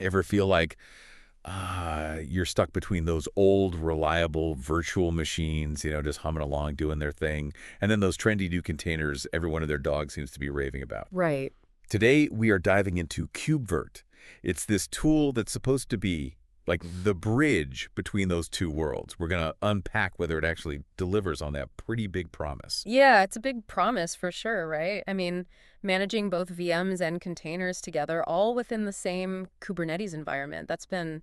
Ever feel like you're stuck between those old, reliable virtual machines, just humming along, doing their thing, and then those trendy new containers every one of their dogs seems to be raving about? Right. Today, we are diving into KubeVirt. It's this tool that's supposed to be like the bridge between those two worlds. We're going to unpack whether it actually delivers on that pretty big promise. Yeah, it's a big promise for sure, right? I mean, managing both VMs and containers together, all within the same Kubernetes environment. That's been,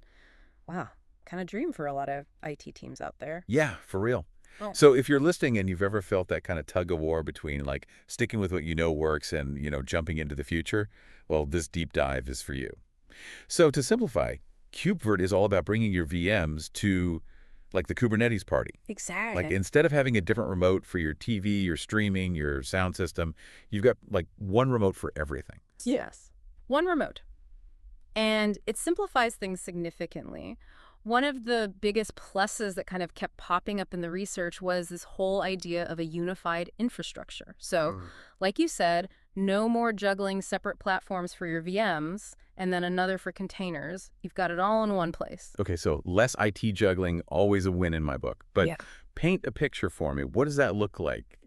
wow, kind of dream for a lot of IT teams out there. Yeah, for real. Oh. So if you're listening and you've ever felt that kind of tug of war between like sticking with what you know works and, jumping into the future, well, this deep dive is for you. So to simplify, KubeVirt is all about bringing your VMs to like the Kubernetes party. Exactly. Like instead of having a different remote for your TV, your streaming, your sound system, you've got like one remote for everything. Yes. One remote. And it simplifies things significantly. One of the biggest pluses that kind of kept popping up in the research was this whole idea of a unified infrastructure. So, like you said, no more juggling separate platforms for your VMs and then another for containers. You've got it all in one place. Okay, so less IT juggling, always a win in my book. But Yeah. paint a picture for me. What does that look like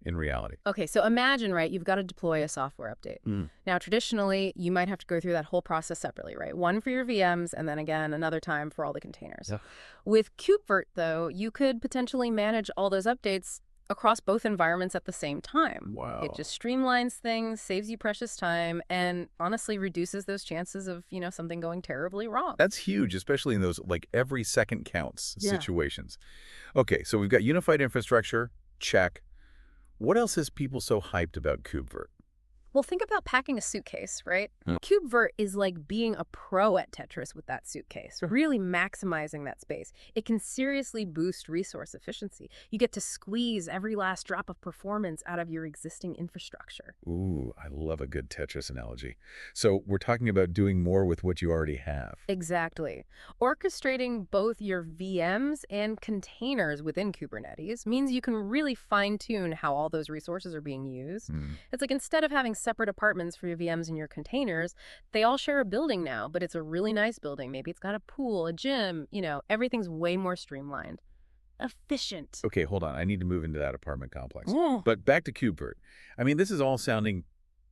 in reality? Okay, so imagine, right, you've got to deploy a software update. Now, traditionally, you might have to go through that whole process separately, right? One for your VMs and then again, another time for all the containers. Yeah. With KubeVirt, though, you could potentially manage all those updates across both environments at the same time. Wow. It just streamlines things, saves you precious time, and honestly reduces those chances of, something going terribly wrong. That's huge, especially in those like every second counts Yeah. situations. Okay, so we've got unified infrastructure, check. What else has people so hyped about KubeVirt? Well, think about packing a suitcase, right? KubeVirt is like being a pro at Tetris with that suitcase, really maximizing that space. It can seriously boost resource efficiency. You get to squeeze every last drop of performance out of your existing infrastructure. Ooh, I love a good Tetris analogy. So we're talking about doing more with what you already have. Exactly. Orchestrating both your VMs and containers within Kubernetes means you can really fine-tune how all those resources are being used. It's like instead of having separate apartments for your VMs and your containers, they all share a building now, but it's a really nice building. Maybe it's got a pool, a gym, everything's way more streamlined. Efficient. Okay, hold on. I need to move into that apartment complex. But back to KubeVirt. I mean, this is all sounding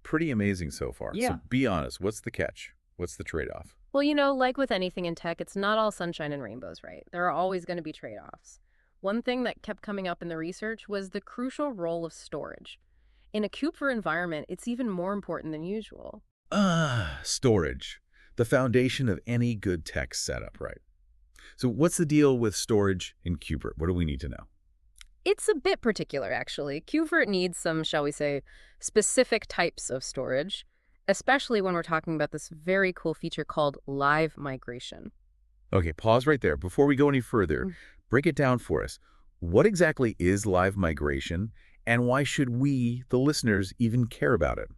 pretty amazing so far. Yeah. So be honest. What's the catch? What's the trade-off? Well, like with anything in tech, it's not all sunshine and rainbows, right? There are always going to be trade-offs. One thing that kept coming up in the research was the crucial role of storage. In a KubeVirt environment, it's even more important than usual. Storage. The foundation of any good tech setup, right? So what's the deal with storage in KubeVirt? What do we need to know? It's a bit particular, actually. KubeVirt needs some, shall we say, specific types of storage, especially when we're talking about this very cool feature called live migration. Okay, pause right there. Before we go any further, break it down for us. What exactly is live migration, and why should we, the listeners, even care about it?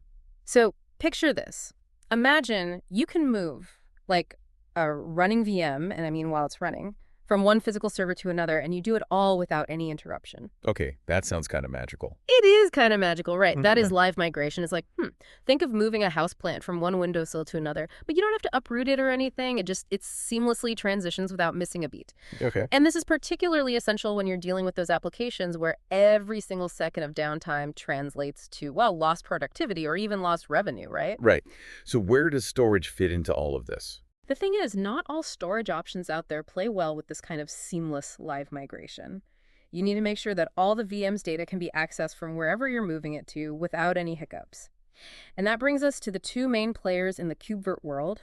So picture this. Imagine you can move like a running VM, and I mean while it's running, from one physical server to another, and you do it all without any interruption. Okay, that sounds kind of magical. It is kind of magical, right? That is live migration. It's like, think of moving a houseplant from one windowsill to another, but you don't have to uproot it or anything. It seamlessly transitions without missing a beat. Okay. And this is particularly essential when you're dealing with those applications where every single second of downtime translates to, well, lost productivity or even lost revenue, right? Right. So where does storage fit into all of this? The thing is, not all storage options out there play well with this kind of seamless live migration. You need to make sure that all the VM's data can be accessed from wherever you're moving it to without any hiccups. And that brings us to the two main players in the KubeVirt world,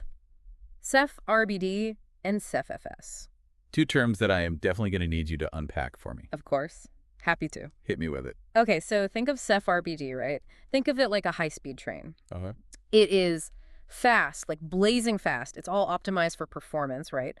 Ceph RBD and CephFS. Two terms that I am definitely going to need you to unpack for me. Of course. Happy to. Hit me with it. Okay, so think of Ceph RBD, right? Think of it like a high-speed train. Okay. It is fast, like blazing fast. It's all optimized for performance, right?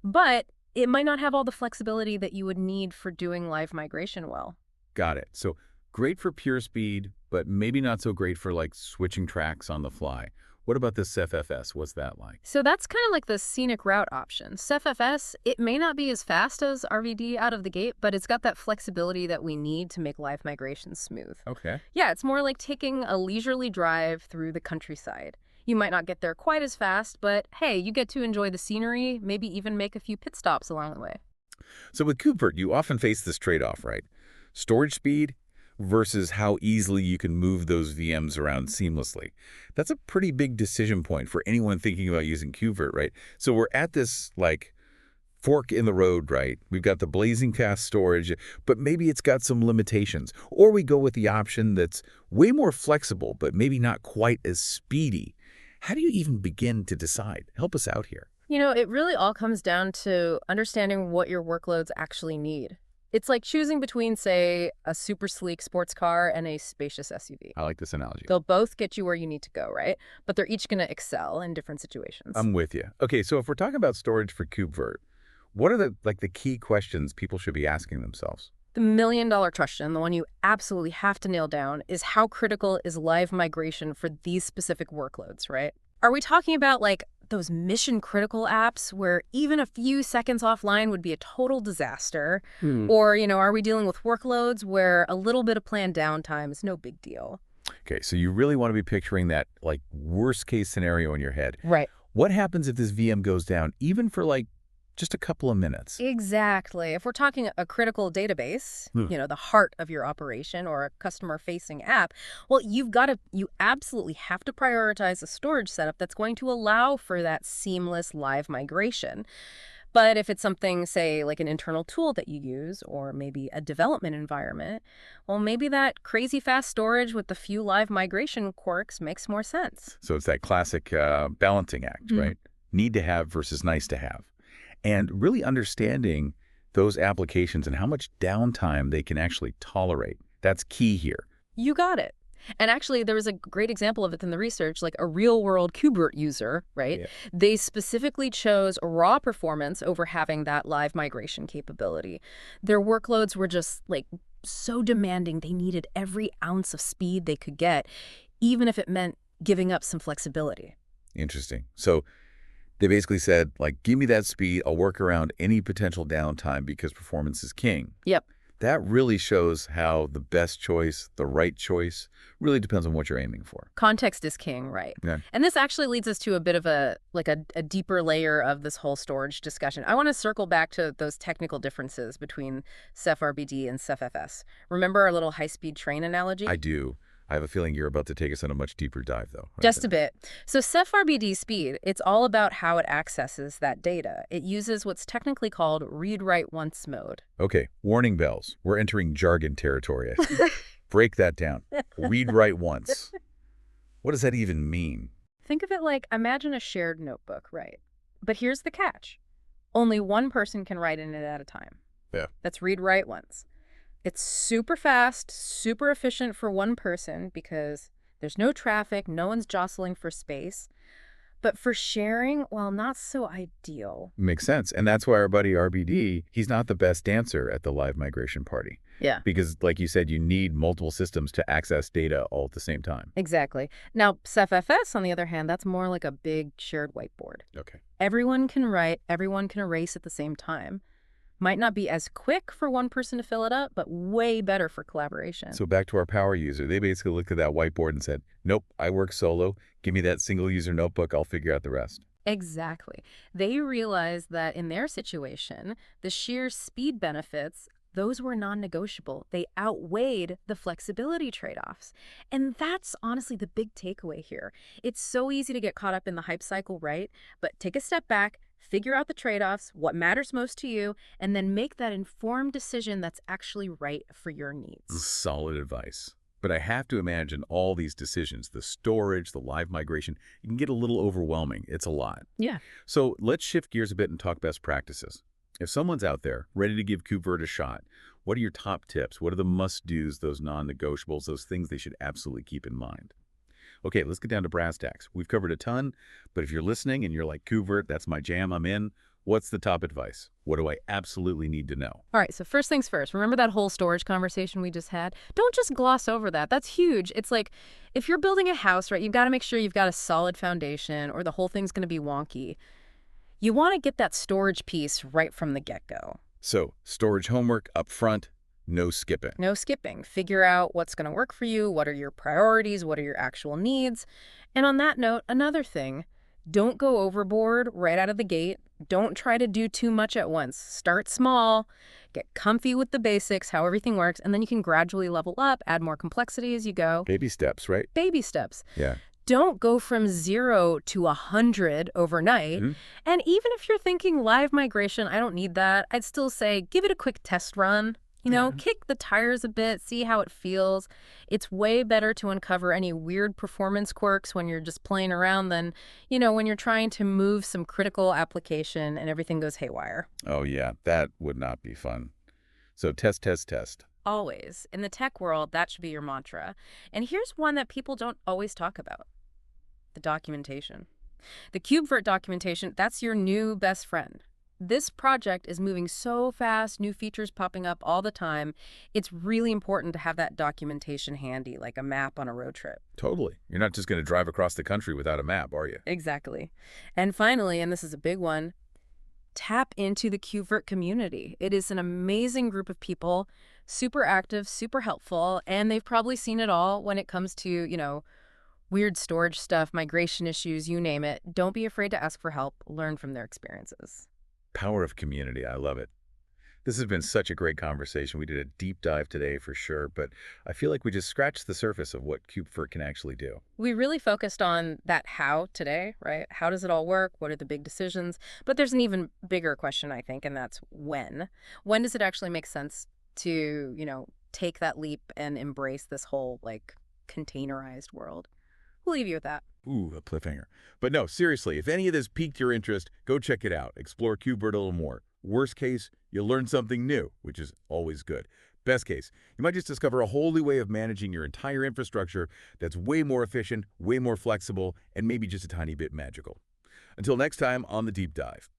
But it might not have all the flexibility that you would need for doing live migration well. Got it. So great for pure speed, but maybe not so great for like switching tracks on the fly. What about this CephFS? What's that like? So that's kind of like the scenic route option. CephFS, it may not be as fast as RVD out of the gate, but it's got that flexibility that we need to make live migration smooth. Okay. Yeah, it's more like taking a leisurely drive through the countryside. You might not get there quite as fast, but hey, you get to enjoy the scenery, maybe even make a few pit stops along the way. So with KubeVirt, you often face this trade-off, right? Storage speed versus how easily you can move those VMs around seamlessly. That's a pretty big decision point for anyone thinking about using KubeVirt, right? So we're at this, like, fork in the road, right? We've got the blazing fast storage, but maybe it's got some limitations. Or we go with the option that's way more flexible, but maybe not quite as speedy. How do you even begin to decide? Help us out here. It really all comes down to understanding what your workloads actually need. It's like choosing between, say, a super sleek sports car and a spacious SUV. I like this analogy. They'll both get you where you need to go, right? But they're each going to excel in different situations. I'm with you. Okay, so if we're talking about storage for KubeVirt, what are the key questions people should be asking themselves? The million-dollar question, the one you absolutely have to nail down, is how critical is live migration for these specific workloads, right? Are we talking about like those mission-critical apps where even a few seconds offline would be a total disaster? Or, are we dealing with workloads where a little bit of planned downtime is no big deal? Okay, so you really want to be picturing that like worst-case scenario in your head. Right. What happens if this VM goes down, even for like just a couple of minutes? Exactly. If we're talking a critical database, the heart of your operation or a customer-facing app, well, you absolutely have to prioritize a storage setup that's going to allow for that seamless live migration. But if it's something, say, like an internal tool that you use or maybe a development environment, well, maybe that crazy fast storage with the few live migration quirks makes more sense. So it's that classic balancing act, right? Need to have versus nice to have. And really understanding those applications and how much downtime they can actually tolerate. That's key here. You got it. And actually, there was a great example of it in the research, like a real-world KubeVirt user, right? Yeah. They specifically chose raw performance over having that live migration capability. Their workloads were just, like, so demanding. They needed every ounce of speed they could get, even if it meant giving up some flexibility. Interesting. So they basically said, like, give me that speed. I'll work around any potential downtime because performance is king. Yep. That really shows how the best choice, the right choice, really depends on what you're aiming for. Context is king, right? Yeah. And this actually leads us to a bit of a deeper layer of this whole storage discussion. I want to circle back to those technical differences between Ceph RBD and CephFS. Remember our little high-speed train analogy? I do. I have a feeling you're about to take us on a much deeper dive, though. Right? Just a bit. So Ceph RBD speed, it's all about how it accesses that data. It uses what's technically called ReadWriteOnce mode. Okay, warning bells. We're entering jargon territory. Break that down. ReadWriteOnce. What does that even mean? Think of it like, imagine a shared notebook, right? But here's the catch. Only one person can write in it at a time. Yeah. That's ReadWriteOnce. It's super fast, super efficient for one person because there's no traffic, no one's jostling for space. But for sharing, well, not so ideal. Makes sense. And that's why our buddy RBD, he's not the best dancer at the live migration party. Yeah. Because, like you said, you need multiple systems to access data all at the same time. Exactly. Now, CephFS, on the other hand, that's more like a big shared whiteboard. Okay. Everyone can write, everyone can erase at the same time. Might not be as quick for one person to fill it up, but way better for collaboration. So back to our power user. They basically looked at that whiteboard and said, nope, I work solo. Give me that single user notebook. I'll figure out the rest. Exactly. They realized that in their situation, the sheer speed benefits, those were non-negotiable. They outweighed the flexibility trade-offs. And that's honestly the big takeaway here. It's so easy to get caught up in the hype cycle, right? But take a step back, figure out the trade-offs, what matters most to you, and then make that informed decision that's actually right for your needs. Solid advice. But I have to imagine all these decisions, the storage, the live migration, it can get a little overwhelming. It's a lot. Yeah. So let's shift gears a bit and talk best practices. If someone's out there ready to give KubeVirt a shot, what are your top tips? What are the must-dos, those non-negotiables, those things they should absolutely keep in mind? Okay, let's get down to brass tacks. We've covered a ton, but if you're listening and you're like, KubeVirt, that's my jam, I'm in, what's the top advice? What do I absolutely need to know? All right, so first things first. Remember that whole storage conversation we just had? Don't just gloss over that. That's huge. It's like if you're building a house, right, you've got to make sure you've got a solid foundation or the whole thing's going to be wonky. You want to get that storage piece right from the get-go. So storage homework up front, No skipping. No skipping. Figure out what's going to work for you, what are your priorities, what are your actual needs. And on that note, another thing, don't go overboard right out of the gate. Don't try to do too much at once. Start small, get comfy with the basics, how everything works, and then you can gradually level up, add more complexity as you go. Baby steps, right? Baby steps. Yeah. Don't go from 0 to 100 overnight. Mm-hmm. And even if you're thinking live migration, I don't need that, I'd still say give it a quick test run. Kick the tires a bit, see how it feels. It's way better to uncover any weird performance quirks when you're just playing around than, when you're trying to move some critical application and everything goes haywire. Oh, yeah. That would not be fun. So test, test, test. Always. In the tech world, that should be your mantra. And here's one that people don't always talk about: the documentation. The KubeVirt documentation, that's your new best friend. This project is moving so fast, new features popping up all the time. It's really important to have that documentation handy, like a map on a road trip. Totally. You're not just going to drive across the country without a map, are you? Exactly. And finally, and this is a big one, tap into the KubeVirt community. It is an amazing group of people, super active, super helpful, and they've probably seen it all when it comes to, weird storage stuff, migration issues, you name it. Don't be afraid to ask for help. Learn from their experiences. Power of community. I love it. This has been such a great conversation. We did a deep dive today for sure, but I feel like we just scratched the surface of what KubeVirt can actually do. We really focused on that how today, right? How does it all work? What are the big decisions? But there's an even bigger question, I think, and that's when. When does it actually make sense to, take that leap and embrace this whole, containerized world? We'll leave you with that. Ooh, a cliffhanger. But no, seriously, if any of this piqued your interest, go check it out. Explore KubeVirt a little more. Worst case, you'll learn something new, which is always good. Best case, you might just discover a whole new way of managing your entire infrastructure that's way more efficient, way more flexible, and maybe just a tiny bit magical. Until next time on The Deep Dive.